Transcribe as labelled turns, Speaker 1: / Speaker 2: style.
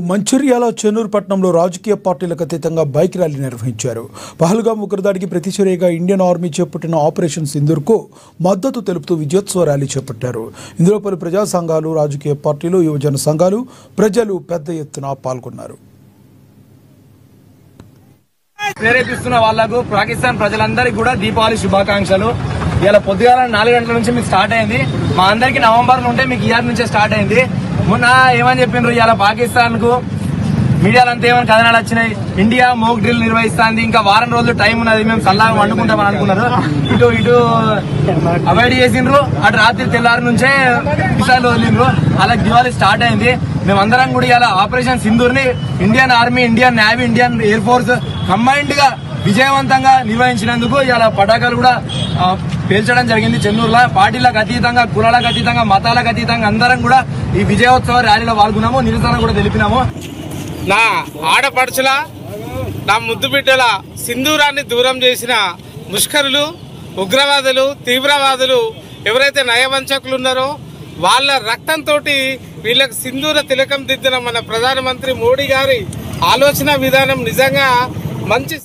Speaker 1: మంచిర్యాల చెన్నూరు పట్టణంలో రాజకీయ పార్టీలకు అతీతంగా బైక్ ర్యాలీ నిర్వహించారు. పహల్గామ్ ఉగ్రదాడికి ప్రతిచర్యగా ఇండియన్ ఆర్మీ చేపట్టిన ఆపరేషన్ సింధూర్కు మద్దతు తెలుపుతూ విజయోత్సవ ర్యాలీ చేపట్టారు. ఇందులో పలు ప్రజా సంఘాలు, రాజకీయ పార్టీలు, యువజన సంఘాలు, ప్రజలు పెద్ద ఎత్తున పాల్గొన్నారు.
Speaker 2: ప్రేరేపిస్తున్న వాళ్లకు పాకిస్తాన్ ప్రజలందరికీ కూడా దీపావళి శుభాకాంక్షలు. ఇలా పొద్దుగాల 4 గంటల నుంచి మీకు స్టార్ట్ అయింది. మా అందరికి నవంబర్ నుంటే మీకు ఇయర్ నుంచే స్టార్ట్ అయింది. మొన్న ఏమని చెప్పిండ్రు, ఇలా పాకిస్తాన్ కు మీడియాలంతా ఏమైనా కథనాలు వచ్చినాయి, ఇండియా మోక్ డ్రిల్ నిర్వహిస్తుంది, ఇంకా వారం రోజులు టైం ఉన్నది, మేము సల్లాగా వండుకుంటామని అనుకున్నారు. ఇటు అవాయిడ్ చేసిండ్రు. అటు రాత్రి తెల్లారి నుంచే విషయాలు వదిలిండ్రు. అలా దివాళీ స్టార్ట్ అయింది. మేమందరం కూడా ఇలా ఆపరేషన్ సింధూర్ ని Indian army, Indian navy, Indian air force combined గా విజయవంతంగా నిర్వహించినందుకు ఇలా పటాకాలు కూడా పేల్చడం జరిగింది. చెన్నూరులో పార్టీలకు అతీతంగా, కులాలకు అతీతంగా, మతాలకు అతీతంగా అందరం కూడా ఈ విజయోత్సవ ర్యాలీలో పాల్గొన్నాము. నిరసన కూడా తెలిపినాము.
Speaker 3: నా ఆడపడుచుల, నా ముద్దు బిడ్డల సింధూరాన్ని దూరం చేసిన ముష్కరులు, ఉగ్రవాదులు, తీవ్రవాదులు ఎవరైతే నయవంచకులు ఉన్నారో వాళ్ళ రక్తంతో వీళ్ళకి సింధూర తిలకం దిద్దిన మన ప్రధానమంత్రి మోడీ గారి ఆలోచన విధానం నిజంగా మంచి.